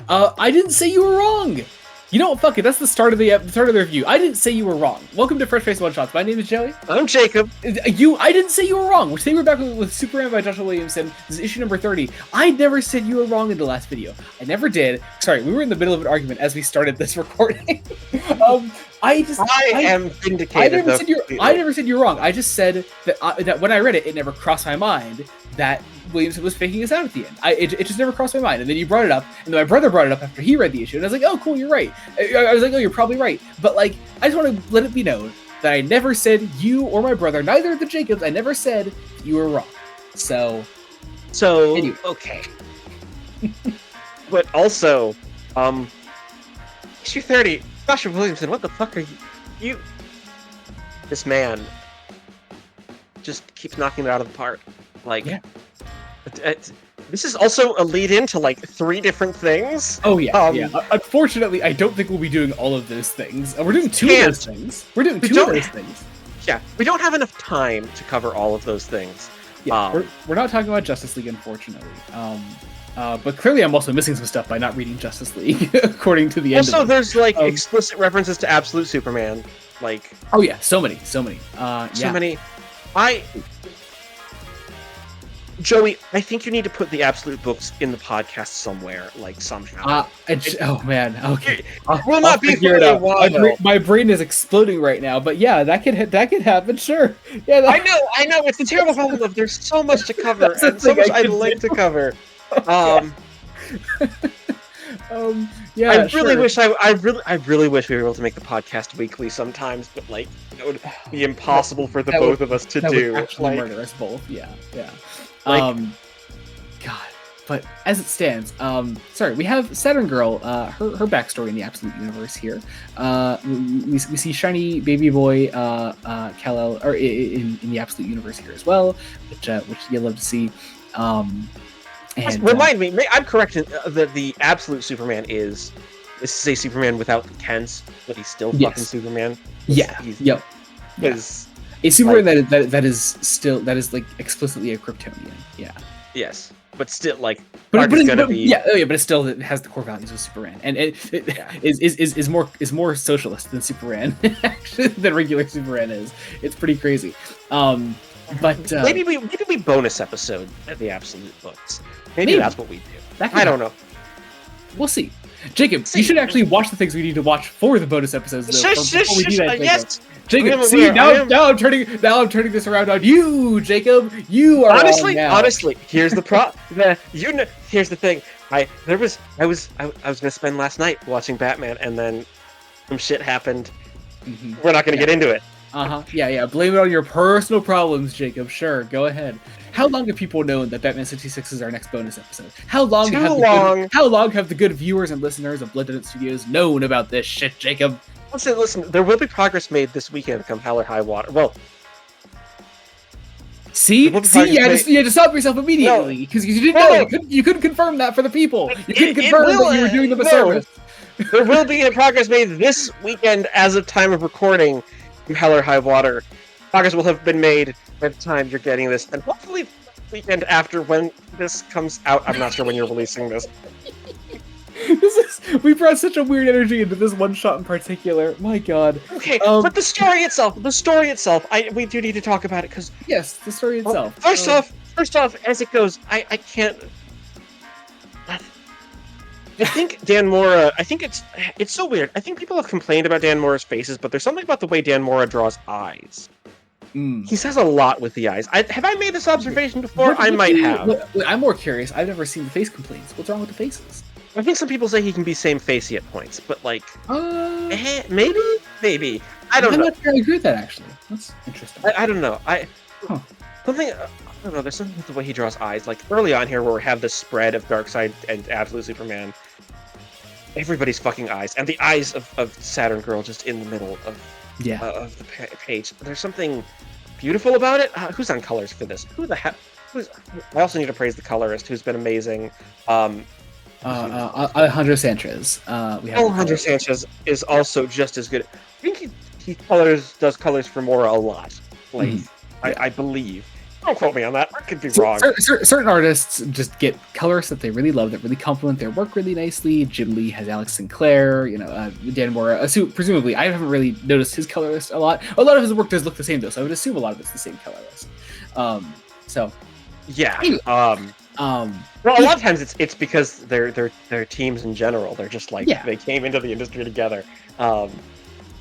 I didn't say you were wrong. You know what? Fuck it. That's the start of the review. I didn't say you were wrong. Welcome to Fresh Face One Shots. My name is Joey. I'm Jacob. I didn't say you were wrong. Today we're back with Superman by Joshua Williamson. This is issue number 30. I never said you were wrong in the last video. I never did. Sorry, we were in the middle of an argument as we started this recording. I am vindicated. I never said you were wrong. I just said that when I read it, it never crossed my mind that Williamson was faking us out at the end. It just never crossed my mind. And then you brought it up, and then my brother brought it up after he read the issue, and I was like, oh, cool, you're right. I was like, oh, you're probably right. But, like, I just want to let it be known that I never said you or my brother, neither of the Jacobs, I never said you were wrong. So anyway. Okay. But also, issue 30, Joshua Williamson, what the fuck are you? This man just keeps knocking it out of the park. Like, yeah. This is also a lead-in to, like, 3 different things. Oh, yeah, yeah. Unfortunately, I don't think we'll be doing all of those things. We're doing 2 of those things. We're doing 2 of those things. Yeah, we don't have enough time to cover all of those things. Yeah, we're not talking about Justice League, unfortunately. But clearly I'm also missing some stuff by not reading Justice League, according to the end of it. Also, there's, like, explicit references to Absolute Superman. Like... Oh, yeah, so many. So many. Joey, I think you need to put the Absolute books in the podcast somewhere, like, somehow. Oh, man, okay. We'll not be here a while. My brain is exploding right now, but yeah, that could happen, sure. Yeah, I know, it's a terrible problem of there's so much to cover, and so much I'd like to cover. Yeah, I really wish I really wish we were able to make the podcast weekly sometimes, but, like, that would be impossible for the both of us to do. Would actually murder us both. Yeah. Like, God. But as it stands, sorry, we have Saturn Girl, her backstory in the Absolute Universe here. We see shiny baby boy Kal-El, or in the Absolute Universe here as well, which you love to see. And, remind me, I'm correct that the Absolute Superman is a Superman without the tens, but he's still fucking Superman. Yeah. Yep. Is a Superman that is like explicitly a Kryptonian. Yeah. Yes, but still, like, but it still has the core values of Superman, and is more socialist than Superman actually than regular Superman is. It's pretty crazy. But maybe we bonus episode at the Absolute books. Maybe that's what we do. I don't know. We'll see. Jacob, you should actually watch the things we need to watch for the bonus episodes, though. Yes. Jacob, see, now I'm turning this around on you, Jacob. You are honestly. Here's the here's the thing. I was gonna spend last night watching Batman, and then some shit happened. Mm-hmm. We're not gonna get into it. Yeah. Blame it on your personal problems, Jacob. Sure, go ahead. How long have people known that Batman 66 is our next bonus episode? How long have the good viewers and listeners of Blood Donut Studios known about this shit, Jacob? Listen, there will be progress made this weekend come hell or high water. Well, you had to stop yourself immediately, because you didn't know. You couldn't confirm that for the people. You couldn't confirm that you were doing them a service. There will be a progress made this weekend as of time of recording from hell or high water. Progress will have been made by the time you're getting this, and hopefully weekend after when this comes out. I'm not sure when you're releasing this. We brought such a weird energy into this one shot in particular. My God. Okay, but the story itself, we do need to talk about it, because... Yes, the story itself. First off, as it goes, I can't... I think Dan Mora, it's so weird. I think people have complained about Dan Mora's faces, but there's something about the way Dan Mora draws eyes. He says a lot with the eyes. Have I made this observation before? I might have. I'm more curious. I've never seen the face complaints. What's wrong with the faces? I think some people say he can be same-facey at points, but, like... maybe? I don't know. I'm not sure I agree with that, actually. That's interesting. I don't know. I don't know, there's something with the way he draws eyes. Like, early on here, where we have the spread of Darkseid and Absolute Superman, everybody's fucking eyes, and the eyes of Saturn Girl just in the middle of the page. There's something beautiful about it. Who's on colors for this? Who the hell? I also need to praise the colorist, who's been amazing. Alejandro Sanchez. Alejandro Sanchez is also just as good. I think he does colors for Mora a lot. Like, I believe. Don't quote me on that. I could be wrong. Certain artists just get colorists that they really love, that really complement their work really nicely. Jim Lee has Alex Sinclair, Dan Mora. Presumably, I haven't really noticed his colorist a lot. A lot of his work does look the same, though, so I would assume a lot of it's the same colorist. Yeah. Anyway, well, a lot of times it's because they're teams in general. They're just like they came into the industry together. But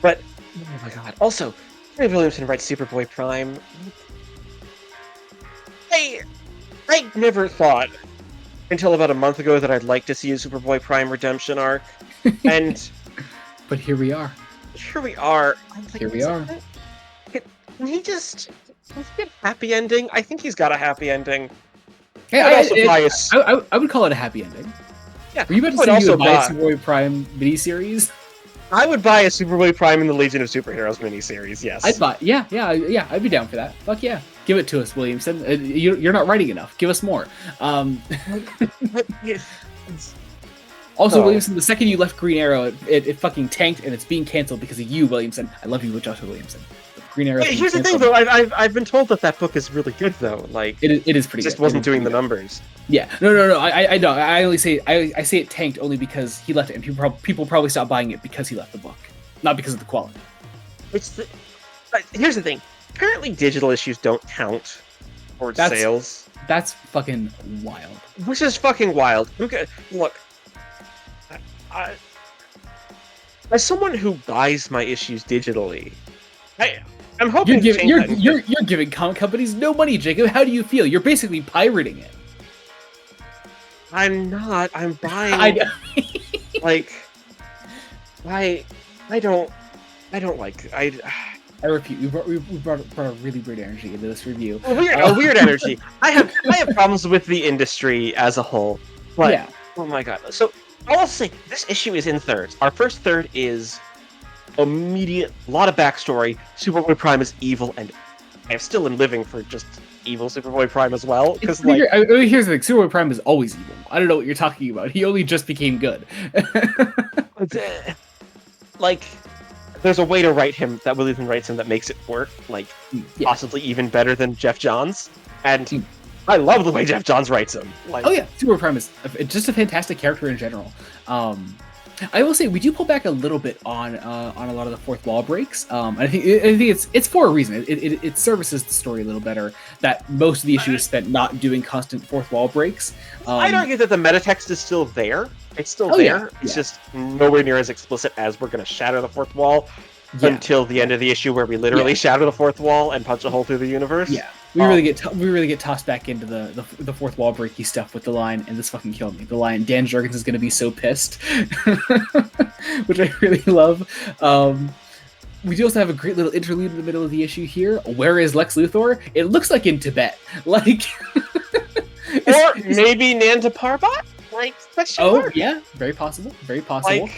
oh my god! Also, Ray Williamson writes Superboy Prime. I never thought until about a month ago that I'd like to see a Superboy Prime redemption arc, and but here we are. Here we are. Here we are. Can he just get a happy ending? I think he's got a happy ending. Yeah, I would call it a happy ending. Yeah, were you about to say you would buy a Superboy Prime miniseries? I would buy a Superboy Prime in the Legion of Superheroes miniseries. Yes, I'd buy. Yeah, I'd be down for that. Fuck yeah, give it to us, Williamson. You're not writing enough. Give us more. Also, Williamson, the second you left Green Arrow, it fucking tanked, and it's being canceled because of you, Williamson. I love you, Joshua Williamson. Green Arrow. Wait, here's the thing, though. I've been told that book is really good, though. Like it is pretty. Just good. Wasn't doing the numbers. Yeah, no. I know. I only say I say it tanked only because he left it, and people probably stopped buying it because he left the book, not because of the quality. Here's the thing. Apparently, digital issues don't count towards sales. That's fucking wild. Which is fucking wild. Okay, look. As someone who buys my issues digitally, I'm hoping you're giving comic companies no money, Jacob. How do you feel? You're basically pirating it. I'm not. I'm buying. I know. I don't like. I repeat, we brought a really weird energy into this review. A weird energy. I have problems with the industry as a whole. But, yeah. Oh my god. So I'll say this issue is in thirds. Our first third is immediate, lot of backstory. Superboy Prime is evil, and I still am living for just evil Superboy Prime as well. Because here's the thing: Superboy Prime is always evil. I don't know what you're talking about. He only just became good. There's a way to write him that Williamson writes him that makes it work, possibly even better than Jeff Johns. And I love the way Jeff Johns writes him. Superboy Prime is just a fantastic character in general. I will say we do pull back a little bit on a lot of the fourth wall breaks. I think it's for a reason. It services the story a little better. That most of the issue is spent not doing constant fourth wall breaks. I'd argue that the metatext is still there. It's still there. Yeah. It's just nowhere near as explicit as we're going to shatter the fourth wall until the end of the issue, where we literally shatter the fourth wall and punch a hole through the universe. Yeah. We really get tossed back into the fourth wall breaky stuff with the line, and this fucking killed me. The line, Dan Jurgens is going to be so pissed, which I really love. We do also have a great little interlude in the middle of the issue here. Where is Lex Luthor? It looks like in Tibet, or maybe Nanda Parbat. Yeah, very possible. Very possible.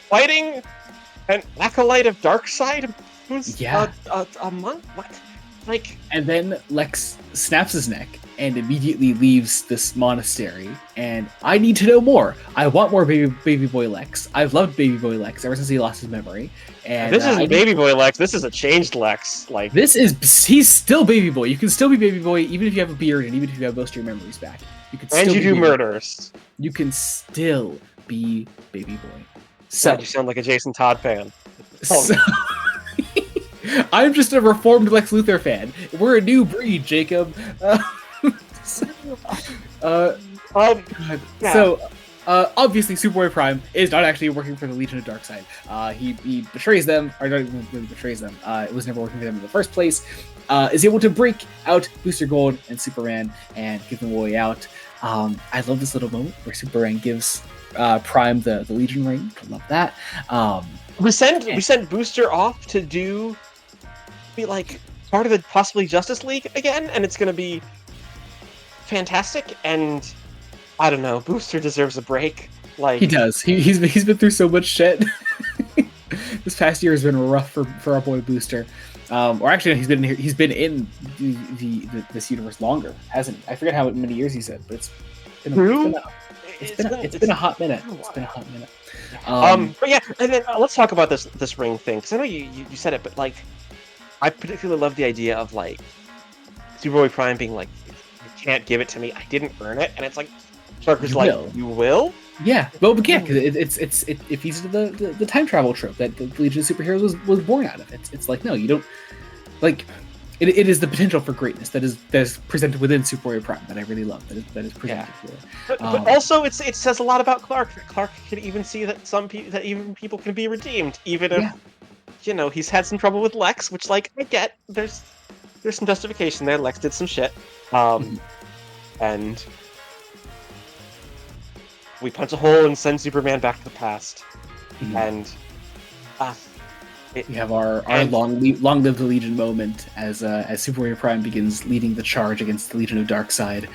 Fighting an acolyte of Darkseid who's a monk. What? And then Lex snaps his neck and immediately leaves this monastery. And I need to know more. I want more baby boy Lex. I've loved baby boy Lex ever since he lost his memory. And this isn't baby boy Lex. This is a changed Lex. He's still baby boy. You can still be baby boy even if you have a beard and even if you have most of your memories back. You can still do murders. You can still be baby boy. So you sound like a Jason Todd fan. I'm just a reformed Lex Luthor fan. We're a new breed, Jacob. Obviously, Superboy Prime is not actually working for the Legion of Darkseid. He betrays them, or not even really betrays them. It was never working for them in the first place. Is able to break out Booster Gold and Superman and give them a way out. I love this little moment where Superman gives Prime the Legion ring. I love that. We sent Booster off to be part of the possibly Justice League again, and it's going to be fantastic. And I don't know, Booster deserves a break. He does. He's been through so much shit. This past year has been rough for our boy Booster. Or actually, he's been in this universe longer, hasn't he? I forget how many years he said, but it's been a hot minute. It's been a hot minute. But yeah, and then let's talk about this ring thing, because I know you said it, but I particularly love the idea of Superboy Prime being like, "You can't give it to me. I didn't earn it," and it's like, Shulker's You like, will. "You will?" Yeah, well, but yeah, because it feeds into the time travel trope that the Legion of Superheroes was born out of. It's like, no, you don't like. It is the potential for greatness that is presented within Superboy Prime that I really love. That is presented here. But also, it says a lot about Clark. Clark can even see that that even people can be redeemed, even if he's had some trouble with Lex, which, like, I get. There's some justification there. Lex did some shit, and we punch a hole and send Superman back to the past, and we have our long live the Legion moment as Superboy Prime begins leading the charge against the Legion of Darkseid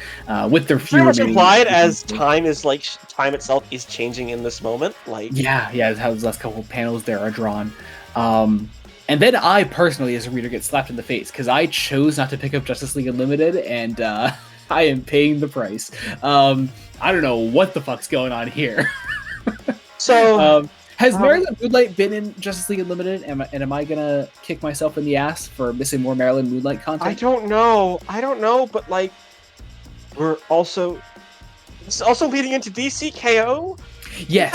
with their few pretty much remaining implied as time itself is changing in this moment. Like how those last couple of panels there are drawn. And then I personally, as a reader, get slapped in the face because I chose not to pick up Justice League Unlimited, and I am paying the price. I don't know what the fuck's going on here. So, has Marilyn Moonlight been in Justice League Unlimited? Am I gonna kick myself in the ass for missing more Marilyn Moonlight content? I don't know, but like, it's also leading into DCKO. Yes,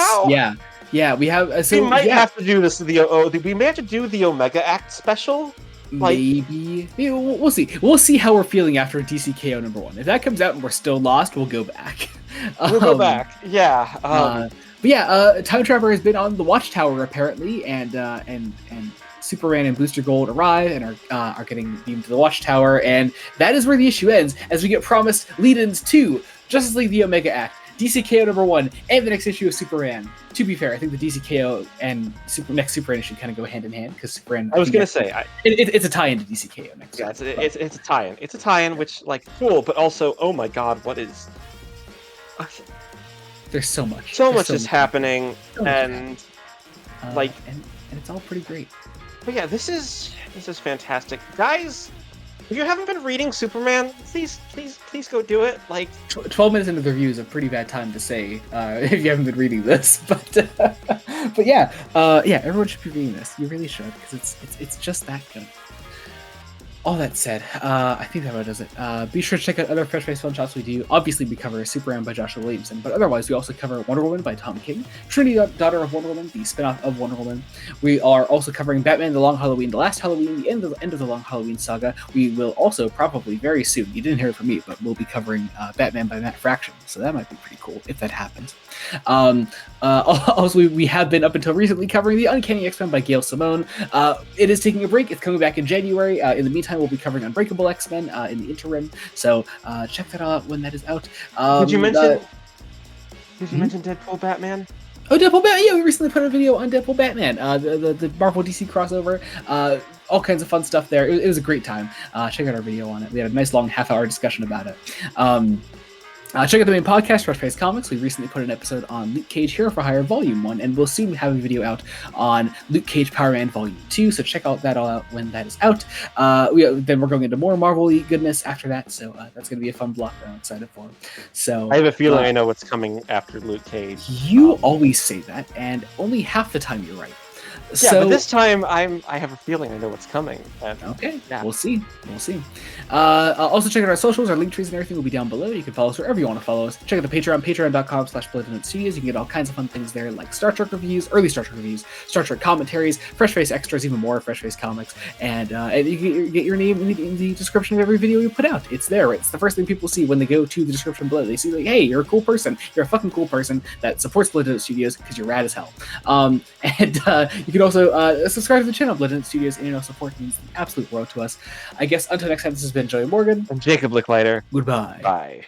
yeah. We have. So, we might have to do this. We may have to do the Omega Act special. Like, maybe we'll see. We'll see how we're feeling after DCKO #1. If that comes out and we're still lost, we'll go back. We'll go back. Yeah. But yeah, Time Traveler has been on the Watchtower apparently, and Superman and Booster Gold arrive and are getting beamed to the Watchtower, and that is where the issue ends, as we get promised lead-ins to Justice League: The Omega Act, DCKO #1, and the next issue of Superman. To be fair, I think the DCKO and next Superman should kind of go hand in hand because Superman. I was gonna say it's a tie-in to DCKO next. Yeah, it's a tie-in. It's a tie-in, which, like, cool, but also, oh my god, what is? There's so much. So much is happening, and like, and it's all pretty great. But yeah, this is fantastic, guys. If you haven't been reading Superman, please go do it. Like, 12 minutes into the review is a pretty bad time to say if you haven't been reading this, but yeah, everyone should be reading this. You really should, because it's just that good. All that said, I think that about does it. Be sure to check out other Fresh-Based Film Shots we do. Obviously, we cover Superman by Joshua Williamson, but otherwise, we also cover Wonder Woman by Tom King, Trinity, Daughter of Wonder Woman, the spin-off of Wonder Woman. We are also covering Batman: The Long Halloween, The Last Halloween, the end of the Long Halloween saga. We will also probably very soon, you didn't hear it from me, but we'll be covering Batman by Matt Fraction, so that might be pretty cool if that happens. Also, we have been up until recently covering The Uncanny X-Men by Gail Simone. It is taking a break. It's coming back in January. In the meantime, we'll be covering Unbreakable X-Men in the interim, so check that out when that is out. Did you mention Deadpool Batman? Oh, Deadpool Batman! Yeah, we recently put a video on Deadpool Batman, the Marvel DC crossover. All kinds of fun stuff there. It was a great time. Check out our video on it. We had a nice long half-hour discussion about it. Check out the main podcast, Fresh Face Comics. We recently put an episode on Luke Cage Hero for Hire Volume 1, and we'll soon have a video out on Luke Cage Power Man Volume 2, so check out that all out when that is out. Then we're going into more Marvel-y goodness after that, so that's going to be a fun block that I'm excited for. So I have a feeling I know what's coming after Luke Cage. You always say that, and only half the time you're right. Yeah, but this time I have a feeling I know what's coming. Okay, yeah. We'll see. Also check out our socials, our link trees and everything will be down below. You can follow us wherever you want to follow us. Check out the Patreon, patreon.com/BloodandNoteStudios. You can get all kinds of fun things there, like Star Trek reviews, early Star Trek reviews, Star Trek commentaries, Fresh Face extras, even more Fresh Face comics, and you can get your name in the description of every video we put out. It's there. It's the first thing people see when they go to the description below. They see, like, hey, you're a cool person. You're a fucking cool person that supports Blood and Note Studios because you're rad as hell. You can also subscribe to the channel, Blood and Note Studios, and support means the absolute world to us. I guess until next time, this has been Joey Morgan and Jacob Licklider. Goodbye. Bye.